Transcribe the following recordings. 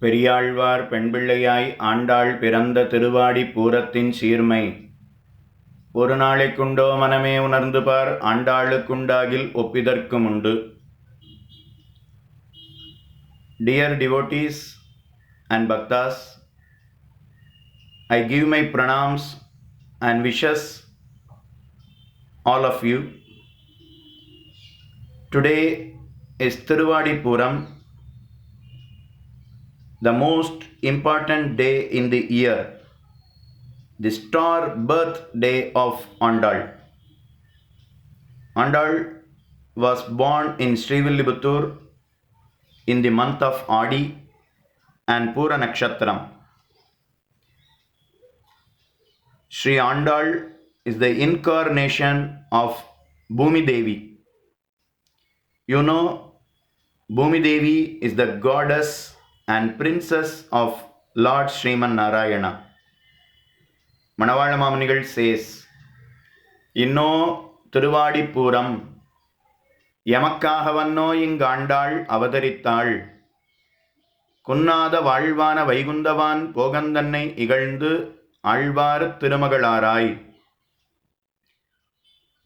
பெரியாழ்வார் பெண்பிள்ளையாய் ஆண்டாள் பிறந்த திருவாடி பூரத்தின் சீர்மை ஒரு நாளைக்குண்டோ மனமே உணர்ந்து பார் ஆண்டாளுக்குண்டாகில் ஒப்பிதற்குமுண்டு. Dear devotees and bhaktas, I give my pranams and wishes all of you. Today is Tiruvadi Puram, the most important day in the year, the star birthday of Andal. Andal was born in Srivillibuthur in the month of Adi and Pura Nakshatram. Sri Andal is the incarnation of Bhumi Devi. You know, Bhumi Devi is the goddess and princess of Lord Sriman Narayana. Manavala Mamanigal says, Inno Tiruvadi Puram Yamakkahavanno ingandal avadarittal Kunnada Valvana Vaikundavan Pogandannai Igalndu Alvar Tirumagalarai.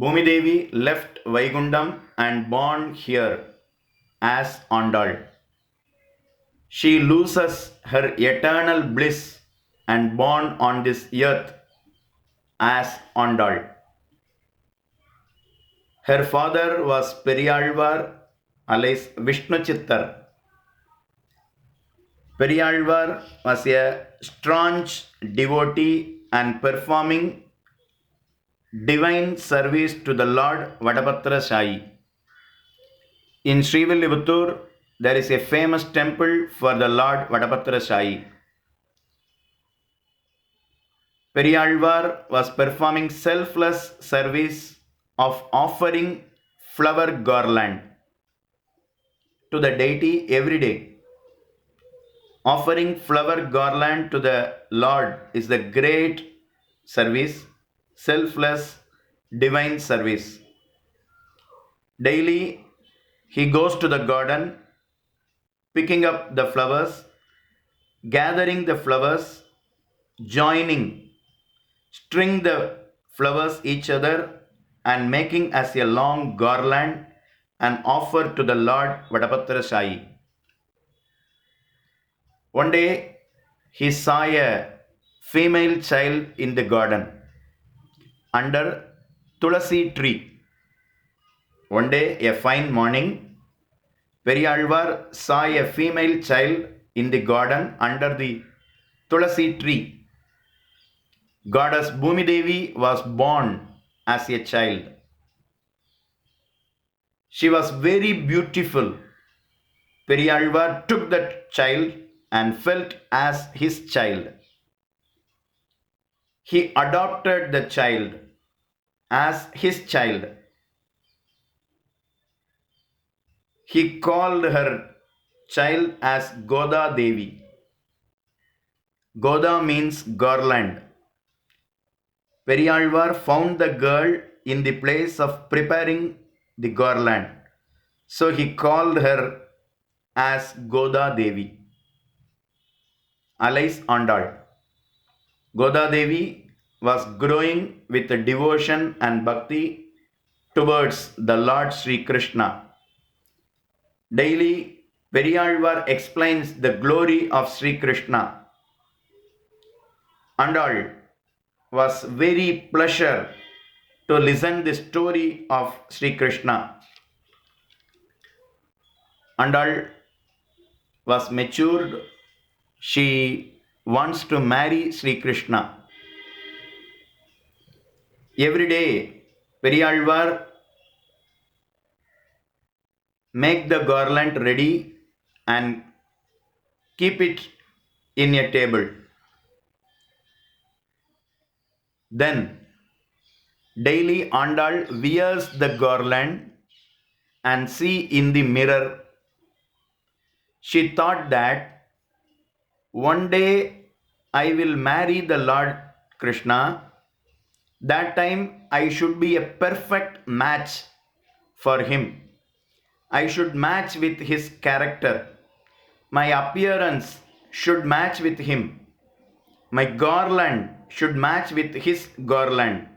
Bhumi Devi left Vaikundam and born here as Andal. She loses her eternal bliss and born on this earth as Andal. Her father was Periyalvar alias Vishnu Chittar. Periyalvar was a staunch devotee and performing divine service to the Lord Vadapatra Sai. In Srivillibuthur, there is a famous temple for the Lord Vadapatra Sai. Periyalvar was performing selfless service of offering flower garland to the deity every day. Offering flower garland to the Lord is the great service, selfless divine service. Daily he goes to the garden, picking up the flowers, gathering the flowers, joining, string the flowers each other and making as a long garland and offer to the Lord Vadapatra Sai. One day he saw a female child in the garden under Tulasi tree. One day, a fine morning, Periyalvar saw a female child in the garden under the Tulasi tree. Goddess Bhumi Devi was born as a child. She was very beautiful. Periyalvar took that child and felt as his child. He adopted the child as his child. He called her child as Godha Devi. Godha means garland. Periyalvar found the girl in the place of preparing the garland. So he called her as Godha Devi, alias Andal. Godha Devi was growing with devotion and bhakti towards the Lord Sri Krishna. Daily, Periyalvar explains the glory of Sri Krishna. Andal was very pleasure to listen the story of Sri Krishna. Andal was matured. She wants to marry Sri Krishna. Every day, Periyalvar make the garland ready and keep it in a table. Then, daily Andal wears the garland and see in the mirror. She thought that one day I will marry the Lord Krishna. That time I should be a perfect match for him. I should match with his character. My appearance should match with him. My garland should match with his garland.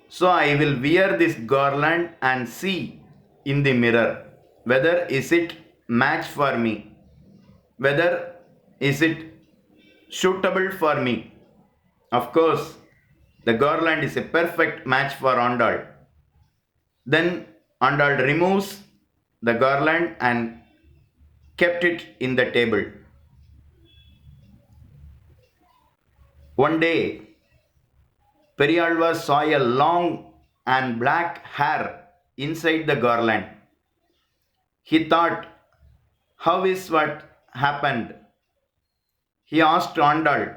So I will wear this garland and see in the mirror whether is it match for me, whether is it suitable for me. Of course, the garland is a perfect match for Andal. Then Andal removes the garland and kept it in the table. One day, Periyalvar saw a long and black hair inside the garland. He thought, how is what happened? He asked Andal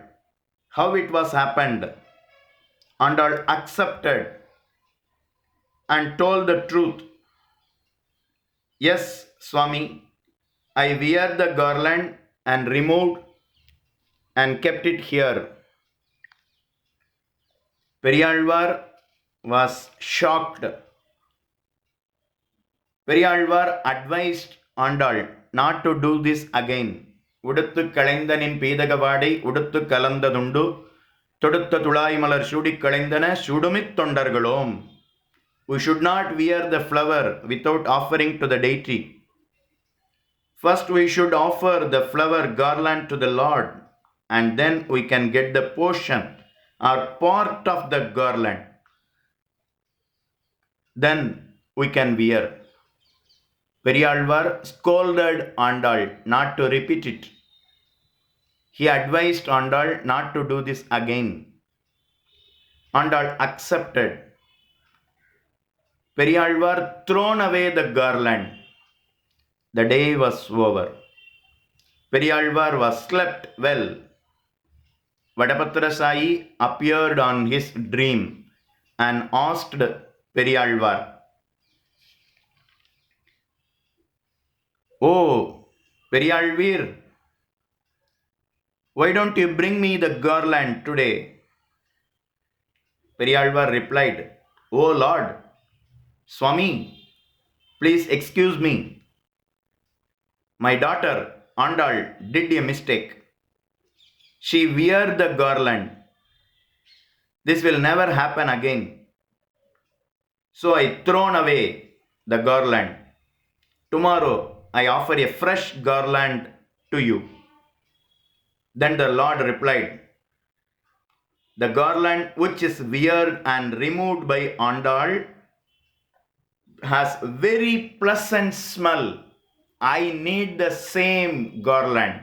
how it was happened. Andal accepted and told the truth. Yes, Swami, I wear the garland and removed and kept it here. Periyalvar was shocked. Periyalvar advised Andal not to do this again. உடுத்து களைந்தனின் பீதகவாடை உடுத்து கலந்ததுண்டு தொடுத்த துளாய் மலர் சூடிக் களைந்தன சுடுமித் தொண்டர்களோம். We should not wear the flower without offering to the deity. First we should offer the flower garland to the Lord, and then we can get the portion or part of the garland. Then we can wear. Periyalvar scolded Andal not to repeat it. He advised Andal not to do this again. Andal accepted. Periyalvar thrown away the garland. The day was over. Periyalvar was slept well. Vadapatra Sai appeared on his dream and asked Periyalvar, "Oh, Periyalvir, why don't you bring me the garland today?" Periyalvar replied, "Oh Lord, Swami, please excuse me. My daughter Andal did a mistake. She wear the garland. This will never happen again. So I thrown away the garland. Tomorrow I offer a fresh garland to you." Then the Lord replied, "The garland which is weared and removed by Andal has very pleasant smell. I need the same garland.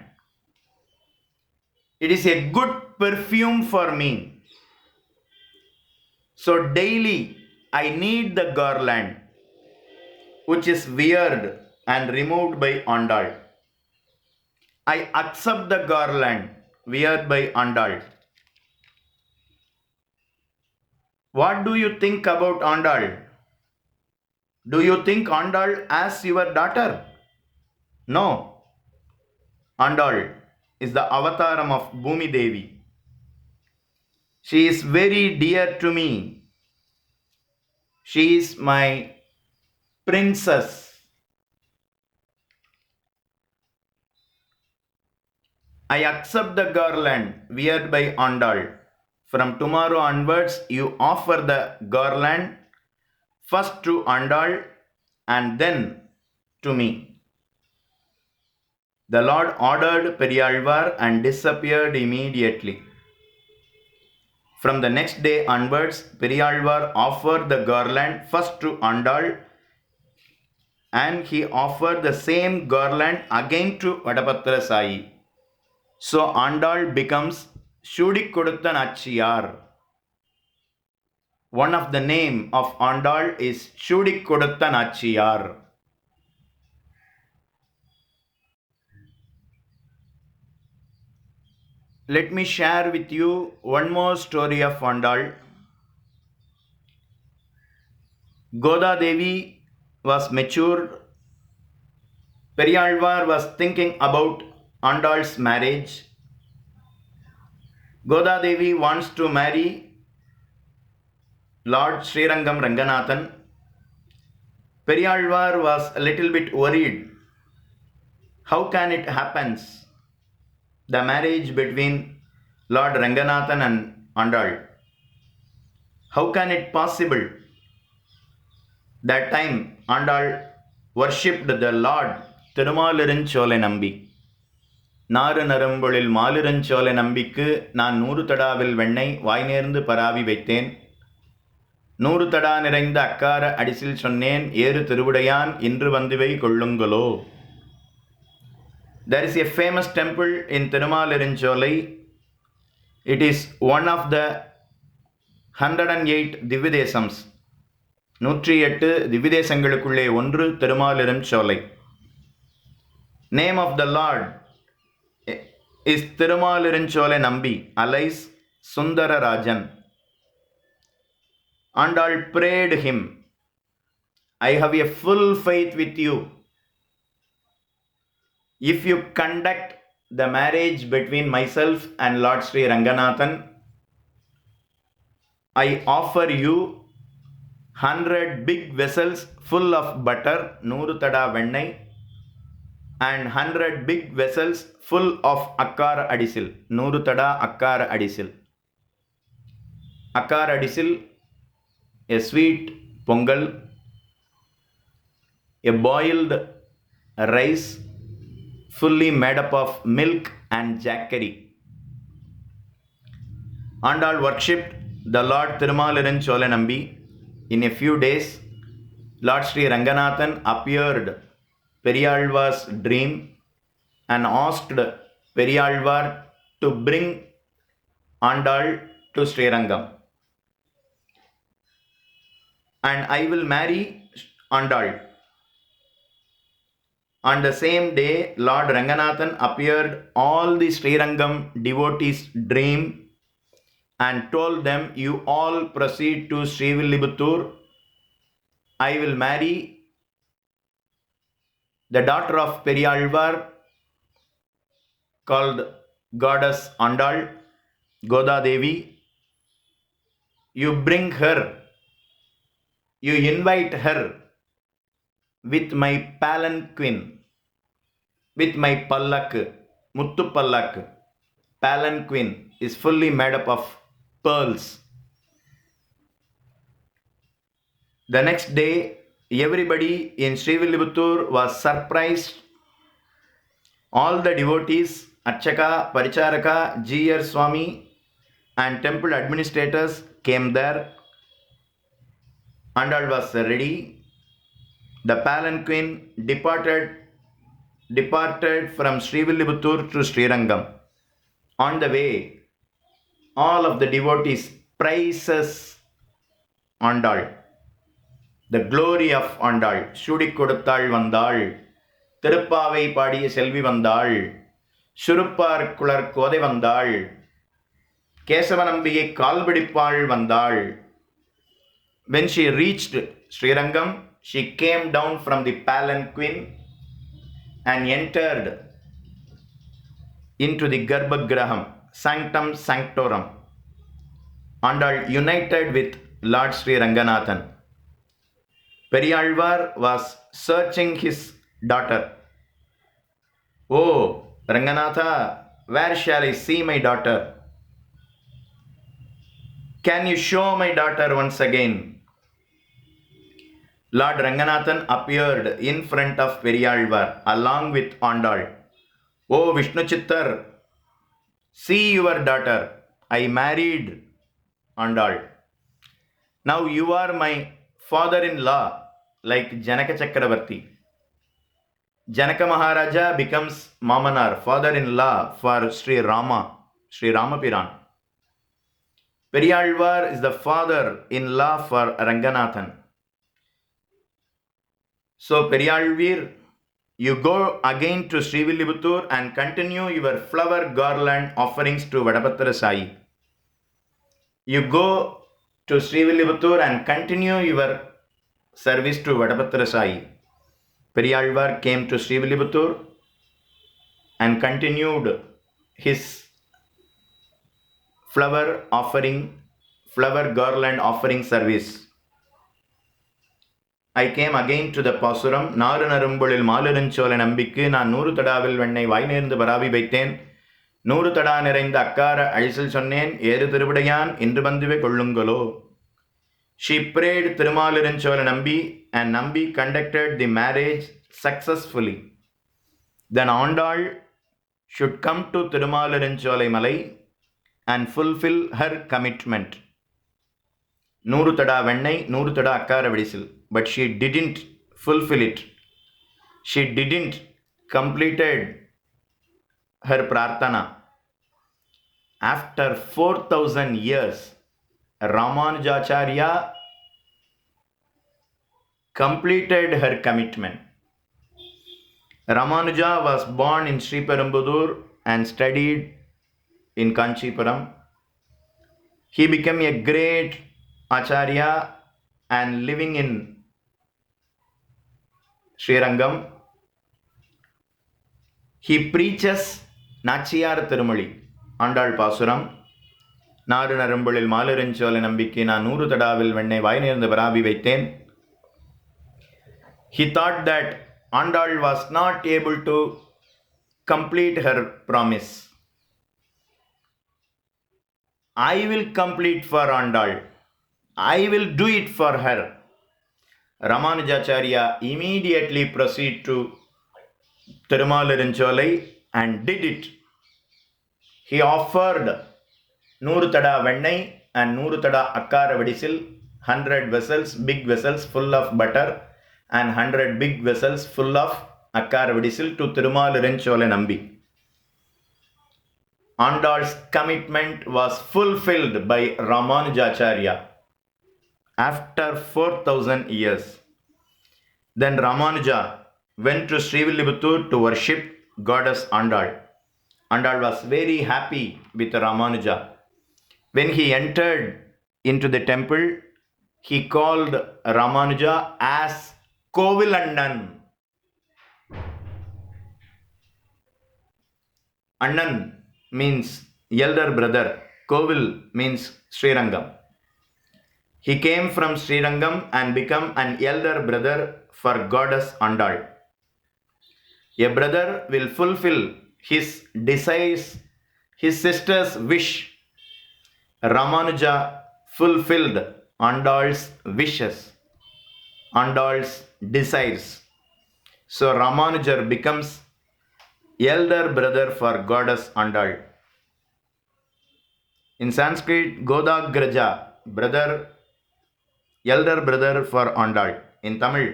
It is a good perfume for me. So daily I need the garland which is weared and removed by Andal. I accept the garland weared by Andal. What do you think about Andal? Do you think Andal as your daughter? No. Andal is the avataram of Bhumi Devi. She is very dear to me. She is my princess. I accept the garland weared by Andal. From tomorrow onwards, you offer the garland first to Andal and then to me." The Lord ordered Periyalvar and disappeared immediately. From the next day onwards, Periyalvar offered the garland first to Andal and he offered the same garland again to Vadapatra Sai. So Andal becomes Shudikodutha Nachiyar. One of the name of Andal is Shudikodutha Nachiyar. Let me share with you one more story of Andal. Godha Devi was matured. Periyalvar was thinking about Andal's marriage. Godha Devi wants to marry Lord Srirangam Ranganathan. Periyalvar was a little bit worried. How can it happen? the marriage between Lord Ranganathan and Andal. How can it possible? That time Andal worshipped the Lord Thirumalirunchole Nambi. நாறு நரம்பொழில் மாலிரஞ்சோலை நம்பிக்கு நான் 100 தடாவில் வெண்ணெய் வாய் நேர்ந்து பராவி வைத்தேன். 100 தடா நிறைந்த அக்கார அடிசில் சொன்னேன் ஏறு திருவுடையான் இன்று வந்துவை கொள்ளுங்களோ. There is a famous temple in Thirumalirunchole. It is one of the 108 Dividesams. 108 திவ்யதேசங்களுக்குள்ளே ஒன்று Thirumalirunjolai. Name of the Lord is Thirumalirunchole Nambi, alias Sundara Rajan. Andal prayed him, I have a full faith with you. If you conduct the marriage between myself and Lord Sri Ranganathan, I offer you 100 big vessels full of butter, 100 tada vennai, and 100 big vessels full of akkara adisil, 100 tada akkara adisil. Akkara adisil, a sweet pongal, a boiled rice fully made up of milk and jaggery. Andal worshipped the Lord Thirumalirunchole Nambi. In a few days, Lord Sri Ranganathan appeared Periyalvar's dream and asked Periyalvar to bring Andal to Srirangam. And I will marry Andal. On the same day, Lord Ranganathan appeared all the Srirangam devotees' dream and told them, you all proceed to Srivilliputturu. I will marry the daughter of Periyalvar called Goddess Andal, Godha Devi. You bring her, you invite her with my palanquin, with my pallak, muttu pallak. Palanquin is fully made up of pearls. The next day, everybody in Srivilliputturu was surprised. All the devotees, Archaka, Paricharaka, G.R. Swamy and temple administrators came there. Andal was ready. The palanquin departed from Srivilliputturu to Srirangam. On the way, all of the devotees praises Andal. The glory of Andal. Shudi Koduttal Vandal. Tirupavai Padiya Selvi Vandal. Shurupar Kular Kode Vandal. Kesavanambige Kalbadippal Vandal. When she reached Srirangam, she came down from the palanquin and entered into the Garbhagraham, Sanctum Sanctorum. Andal united with Lord Sri Ranganathan. Periyalvar was searching his daughter. Oh, Ranganatha, where shall I see my daughter? Can you show my daughter once again? Lord Ranganathan appeared in front of Periyalvar along with Andal. Oh Vishnu Chittar, see your daughter. I married Andal. Now you are my father-in-law, like Janaka Chakravarti. Janaka Maharaja becomes Mamanar, father-in-law for Sri Rama, Sri Ramapiran. Periyalvar is the father-in-law for Ranganathan. So Periyalvir, you go again to Srivilliputturu and continue your flower garland offerings to Vadapatra Sai. You go to Srivilliputturu and continue your service to Vadapatra Sai. Periyalvar came to Srivilliputturu and continued his flower garland offering service. I came again to the Pasuram. நாறு நரும்பொழில் மாலிருஞ்சோலை நம்பிக்கு நான் 100 தடாவில் வெண்ணெய் வாய் நேர்ந்து பராவி வைத்தேன். நூறு தடா நிறைந்த அக்கார அழிசல் சொன்னேன் ஏறு திருவிடையான் இன்று வந்துவே கொள்ளுங்களோ. She prayed Thirumaluranchola Nambi and Nambi conducted the marriage successfully. Then Andal should come to Thirumaluranchola Malai and fulfill her commitment. நூறு தடா வெண்ணை நூறு தடா அக்கார விடிசில். But she didn't fulfill it. She didn't completed her prarthana. After 4,000 years, Ramanujacharya completed her commitment. Ramanuja was born in Sriperumbudur and studied in Kanchipuram. He became a great Acharya and living in Srirangam. He preaches Nachiyar Tirumali, Andal Pasuram. நாறு நரம்பொழில் மாலிருஞ்சோலை நம்பிக்கை நான் 100 தடாவில் வெண்ணை வாய் நேர்ந்த பராபி வைத்தேன். He thought that Andal was not able to complete her promise. I will complete for Andal. I will do it for her. Ramanujacharya immediately proceeded to Thirumaluranchola and did it. He offered 100 tada vennai and 100 tada akkara vadisil, 100 vessels, big vessels full of butter and 100 big vessels full of akkara vadisil to Thirumaluranchola Nambi. Andal's commitment was fulfilled by Ramanujacharya after 4,000 years. Then Ramanuja went to Srivilliputtur to worship goddess Andal. Andal was very happy with Ramanuja. When he entered into the temple, he called Ramanuja as Kovilandan. Annan means elder brother. Kovil means Srirangam. He came from Srirangam and became an elder brother for goddess Andal. A brother will fulfill his desires, his sister's wish. Ramanuja fulfilled Andal's wishes, Andal's desires. So Ramanuja becomes elder brother for goddess Andal. In Sanskrit, Godha Graja, brother, elder brother for Andal. In Tamil,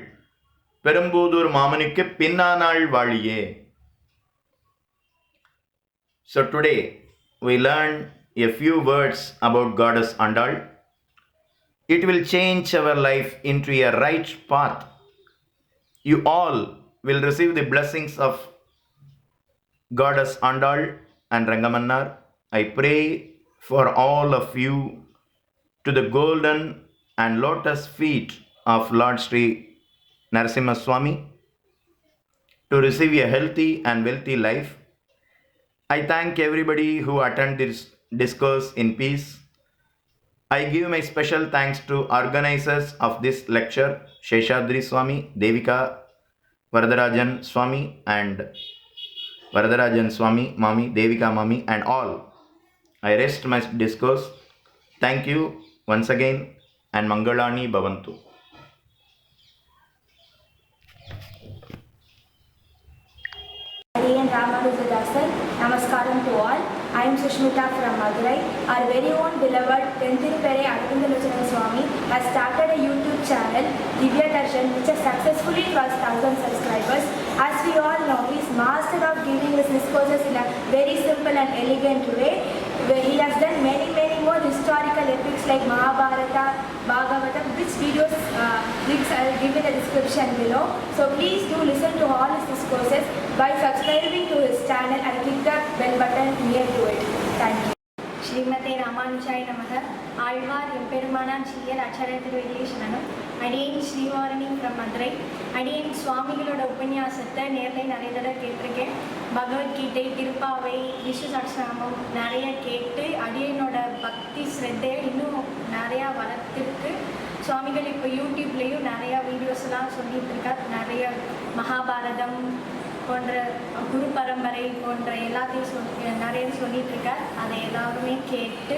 Perumbudur Mamanukku Pinnanal Valiye. So today we learn a few words about goddess Andal. It will change our life into a right path. You all will receive the blessings of goddess Andal and Rangamannar. I pray for all of you to the golden and lotus feet of Lord Sri Narasimha Swami to receive a healthy and wealthy life. I thank everybody who attend this discourse in peace. I give my special thanks to organizers of this lecture, Sheshadri Swami, Devika, Varadarajan Swami and Varadarajan Swami, Mami, Devika Mami and all. I rest my discourse. Thank you once again and Mangalani Bhavantu. Namaskaram to all. I am Sushmita from Madurai. Our very own beloved THENTHIRUPERAI ARAVINDALOCHANAN Swami has started a YouTube channel, Divya Darshan, which has successfully crossed 1,000 subscribers. As we all know, he is master of giving his discourses in a very simple and elegant way. He has done many more historical epics like Mahabharata, Bhagavatam, which videos links I will give in the description below. So please do listen to all his discourses by subscribing to his channel and click the bell button near to it. Thank you. ஸ்ரீமதே ராமானுஜாய நமக. ஆழ்வார் எம்பெருமானார் ஜீயர் ஆச்சாரிய திருவடியேசனனும் அடியேன் ஸ்ரீவாரணி from Madurai. அடியேன் சுவாமிகளோட உபன்யாசத்தை நேரில் நிறைய தடவை கேட்டிருக்கேன். பகவத்கீதை, திருப்பாவை, விஷ்ணு சஹஸ்ரநாமம் நிறைய கேட்டு அடியேனோட பக்தி ஸ்ரத்தையை இன்னும் நிறையா வளர்த்துருக்கு. சுவாமிகள் இப்போ யூடியூப்லேயும் நிறையா வீடியோஸ்லாம் சொல்லிட்டு இருக்கார். நிறைய மகாபாரதம், போன்ற குரு பரம்பரை போன்ற எல்லாத்தையும் நிறைய சொல்லிட்டு இருக்கார். அதை எல்லாருமே கேட்டு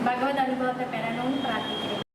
பகவத் அனுபவத்தை பெறணும்னு பிரார்த்திக்கிறேன்.